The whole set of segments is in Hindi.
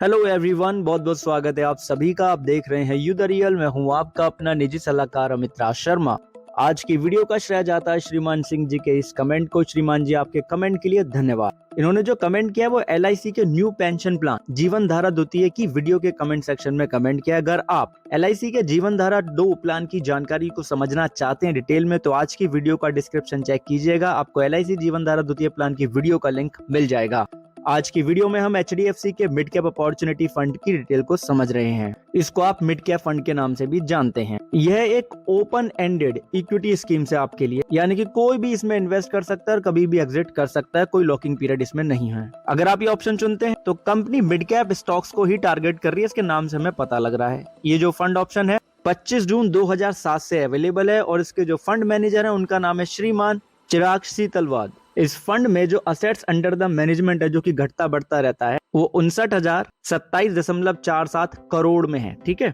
हेलो एवरीवन, बहुत बहुत स्वागत है आप सभी का। आप देख रहे हैं यू द रियल। मैं हूं आपका अपना निजी सलाहकार अमित राज शर्मा। आज की वीडियो का श्रेय जाता है श्रीमान सिंह जी के इस कमेंट को। श्रीमान जी, आपके कमेंट के लिए धन्यवाद। इन्होंने जो कमेंट किया है वो LIC के न्यू पेंशन प्लान जीवन धारा द्वितीय की वीडियो के कमेंट सेक्शन में कमेंट किया। अगर आप LIC के जीवन धारा 2 प्लान की जानकारी को समझना चाहते हैं डिटेल में तो आज की वीडियो का डिस्क्रिप्शन चेक कीजिएगा। आपको LIC जीवन धारा द्वितीय प्लान की वीडियो का लिंक मिल जाएगा। आज की वीडियो में हम HDFC के मिड कैप अपॉर्चुनिटी फंड की डिटेल को समझ रहे हैं। इसको आप मिड कैप फंड के नाम से भी जानते हैं। यह एक ओपन एंडेड इक्विटी स्कीम से आपके लिए, यानी कि कोई भी इसमें इन्वेस्ट कर सकता है और कभी भी एग्जिट कर सकता है। कोई लॉकिंग पीरियड इसमें नहीं है। अगर आप ये ऑप्शन चुनते हैं तो कंपनी मिड कैप स्टॉक्स को ही टारगेट कर रही है, इसके नाम से हमें पता लग रहा है। ये जो फंड ऑप्शन है 25 जून 2007 से अवेलेबल है और इसके जो फंड मैनेजर है उनका नाम है श्रीमान चिराग शीतलवाद। इस फंड में जो असेट्स अंडर द मैनेजमेंट है, जो कि घटता बढ़ता रहता है, वो 59,027.47 करोड़ में है। ठीक है,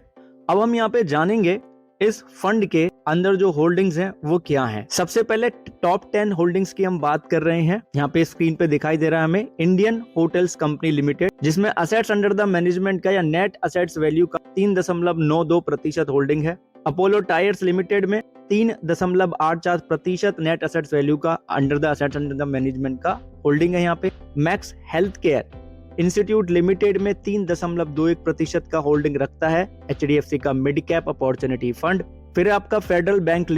अब हम यहाँ पे जानेंगे इस फंड के अंदर जो होल्डिंग्स हैं वो क्या हैं। सबसे पहले टॉप 10 होल्डिंग्स की हम बात कर रहे हैं। यहाँ पे स्क्रीन पे दिखाई दे रहा है हमें इंडियन होटल्स कंपनी लिमिटेड, जिसमें असेट्स अंडर द मैनेजमेंट का या नेट असेट्स वैल्यू का 3.92% होल्डिंग है। अपोलो टायर्स लिमिटेड में 3.84% नेट असेट्स वैल्यू का under the assets under the management का होल्डिंग है। यहाँ पे max health care institute limited में 3.21% का होल्डिंग रखता है HDFC का मिड कैप अपॉर्चुनिटी फंड। फिर आपका फेडरल बैंक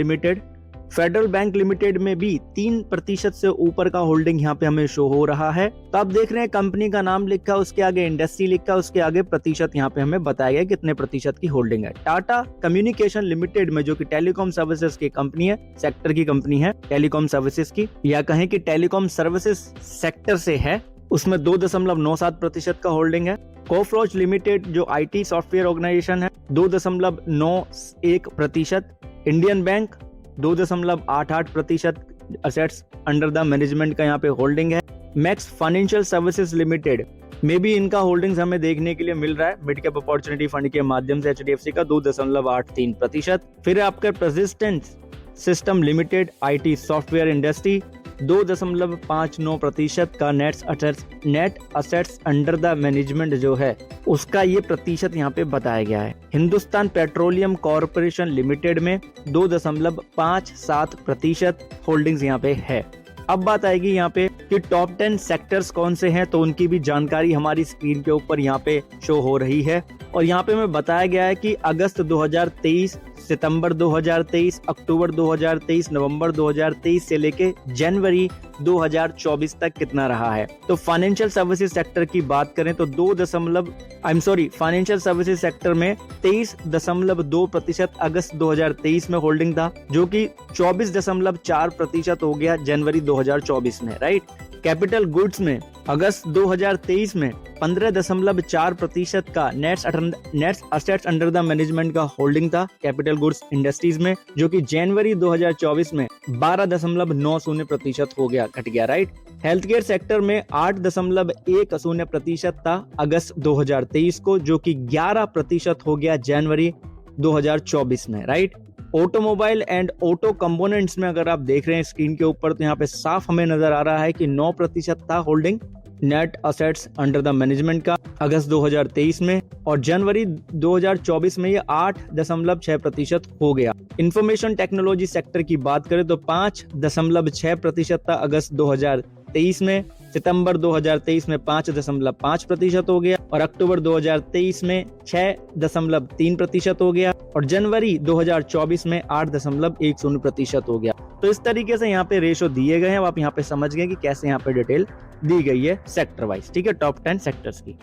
लिमिटेड में भी 3% से ऊपर का होल्डिंग यहाँ पे हमें शो हो रहा है। तो आप देख रहे हैं कंपनी का नाम लिखा, उसके आगे इंडस्ट्री लिखा, उसके आगे प्रतिशत यहाँ पे हमें बताया गया कितने प्रतिशत की होल्डिंग है। टाटा कम्युनिकेशन लिमिटेड में, जो कि टेलीकॉम सर्विसेज की कंपनी है, सेक्टर की कंपनी है टेलीकॉम सर्विसेज की, या कहें कि टेलीकॉम सर्विसेज सेक्टर से है, उसमें 2.97% का होल्डिंग है। कोफरोज लिमिटेड जो IT सॉफ्टवेयर ऑर्गेनाइजेशन है 2.91%। Indian bank 2.88% assets under the management का यहाँ पे होल्डिंग है। मैक्स फाइनेंशियल सर्विसेज लिमिटेड में भी इनका होल्डिंग्स हमें देखने के लिए मिल रहा है मिड कैप अपॉर्चुनिटी फंड के माध्यम से HDFC का 2.83%। फिर आपका persistent system limited IT software industry 2.59% का net assets under the management जो है उसका ये प्रतिशत यहाँ पे बताया गया है। हिंदुस्तान पेट्रोलियम कॉर्पोरेशन लिमिटेड में 2.57% होल्डिंग्स यहाँ पे है। अब बात आएगी यहाँ पे कि टॉप 10 सेक्टर्स कौन से हैं, तो उनकी भी जानकारी हमारी स्क्रीन के ऊपर यहाँ पे शो हो रही है। और यहाँ पे हमें बताया गया है कि अगस्त 2023, सितंबर 2023, अक्टूबर 2023, नवंबर 2023 से लेके जनवरी 2024 तक कितना रहा है। तो फाइनेंशियल सर्विसेज सेक्टर की बात करें तो फाइनेंशियल सर्विसेज सेक्टर में 23.2% अगस्त 2023 में होल्डिंग था, जो कि 24.4% हो गया जनवरी 2024 में। राइट। कैपिटल गुड्स में अगस्त 2023 में 15.4% का net assets under the management का होल्डिंग था कैपिटल गुड्स इंडस्ट्रीज में, जो कि जनवरी 2024 में 12.90% हो गया, घट गया। राइट। हेल्थ केयर सेक्टर में 8.10% था अगस्त 2023 को, जो कि 11% हो गया जनवरी 2024 में। Right. Automobile and auto components में अगर आप देख रहे हैं स्क्रीन के ऊपर तो यहाँ पे साफ हमें नजर आ रहा है कि 9% था holding net assets under the management का अगस्त 2023 में, और जनवरी 2024 में ये 8.6% हो गया। इंफॉर्मेशन टेक्नोलॉजी सेक्टर की बात करें तो 5.6% था अगस्त 2023 में, सितंबर 2023 में 5.5% हो गया, और अक्टूबर 2023 में 6.3% हो गया, और जनवरी 2024 में 8.10% हो गया। तो इस तरीके से यहाँ पे रेशो दिए गए हैं। आप यहाँ पे समझ गए कि कैसे यहाँ पे डिटेल दी गई है सेक्टर वाइज। ठीक है, टॉप 10 सेक्टर्स की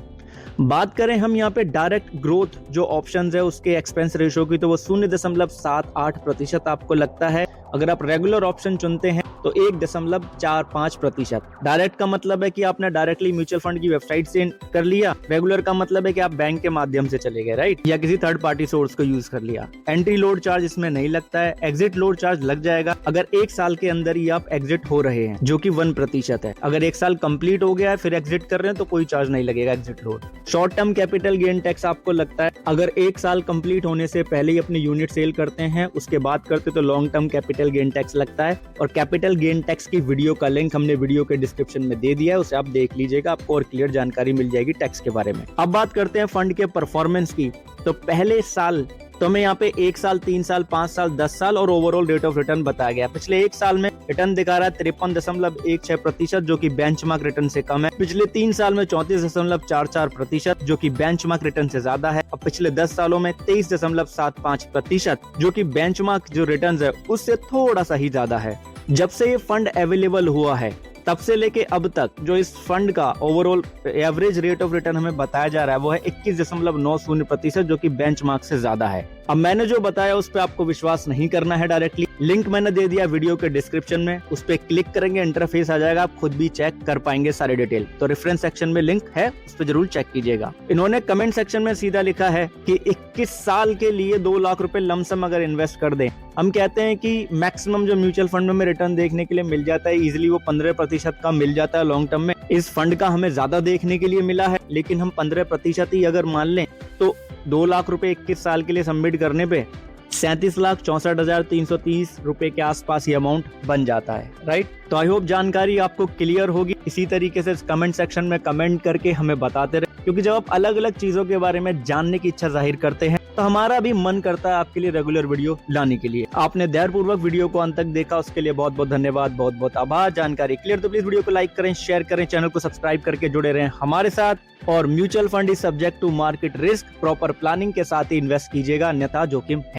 बात करें हम यहाँ पे डायरेक्ट ग्रोथ जो ऑप्शंस है उसके एक्सपेंस रेशो की, तो वो 0.78% आपको लगता है। अगर आप रेगुलर ऑप्शन चुनते हैं तो 1.45%। डायरेक्ट का मतलब है कि आपने डायरेक्टली म्यूचुअल फंड की वेबसाइट से कर लिया, रेगुलर का मतलब है कि आप बैंक के माध्यम से चले गए, राइट, या किसी थर्ड पार्टी सोर्स को यूज कर लिया। एंट्री लोड चार्ज इसमें नहीं लगता है। एग्जिट लोड चार्ज लग जाएगा अगर 1 साल के अंदर ही आप एग्जिट हो रहे हैं, जो कि 1% है। अगर 1 साल कंप्लीट हो गया है फिर एग्जिट कर रहे हैं तो कोई चार्ज नहीं लगेगा exit load. Short term capital gain tax आपको लगता है अगर 1 साल कंप्लीट होने से पहले ही अपनी यूनिट सेल करते हैं, उसके बाद करते तो long term capital gain tax लगता है, और कैपिटल कैपिटल गेन टैक्स की वीडियो का लिंक हमने वीडियो के डिस्क्रिप्शन में दे दिया है, उसे आप देख लीजिएगा, आपको और क्लियर जानकारी मिल जाएगी टैक्स के बारे में। अब बात करते हैं फंड के परफॉर्मेंस की। तो पहले साल तो हमें यहाँ पे 1 साल, 3 साल, 5 साल, 10 साल और ओवरऑल रेट ऑफ रिटर्न बताया गया। पिछले 1 साल में रिटर्न दिखा रहा है 53.16% जो कि बेंचमार्क रिटर्न से कम है। पिछले 3 साल में 34.44% जो कि बेंचमार्क रिटर्न से ज्यादा है। अब पिछले 10 सालों में 23.75% जो कि बेंचमार्क जो रिटर्न है उससे थोड़ा सा ही ज्यादा है। जब से ये फंड अवेलेबल हुआ है तब से लेके अब तक जो इस फंड का overall average rate of return हमें बताया जा रहा है वो है 21.90% जो कि बेंचमार्क से ज्यादा है। अब मैंने जो बताया उस पे आपको विश्वास नहीं करना है डायरेक्टली, लिंक मैंने दे दिया वीडियो के डिस्क्रिप्शन में, उस पे क्लिक करेंगे इंटरफेस आ जाएगा, आप खुद भी चेक कर पाएंगे सारे डिटेल। तो रेफरेंस सेक्शन में लिंक है, उस पे जरूर चेक कीजिएगा। इन्होंने कमेंट सेक्शन में सीधा लिखा है कि 21 साल के लिए 2 लाख रुपए लमसम अगर इन्वेस्ट कर दें, हम कहते हैं कि मैक्सिमम जो म्यूचुअल फंड में देखने देखने के लिए मिल जाता है, इजिली वो 15% का मिल जाता है लॉन्ग टर्म में। इस फंड का हमें ज्यादा देखने के लिए मिला है, लेकिन हम 15% ही अगर मान लें तो 2 लाख रुपए 21 साल के लिए सबमिट करने पे 37,64,330 रुपए के आसपास ये अमाउंट बन जाता है, राइट। तो आई होप जानकारी आपको क्लियर होगी। इसी तरीके से कमेंट सेक्शन में कमेंट करके हमें बताते रहे, क्योंकि जब आप अलग अलग चीजों के बारे में जानने की इच्छा जाहिर करते हैं तो हमारा भी मन करता है आपके लिए रेगुलर वीडियो लाने के लिए। आपने धैर्यपूर्वक वीडियो को अंत तक देखा, उसके लिए बहुत बहुत धन्यवाद, बहुत बहुत आभार। जानकारी क्लियर तो प्लीज वीडियो को लाइक करें, शेयर करें, चैनल को सब्सक्राइब करके जुड़े रहें हमारे साथ। और mutual fund is subject to market risk, proper planning के साथ ही इन्वेस्ट कीजिएगा, अन्यथा जोखिम है।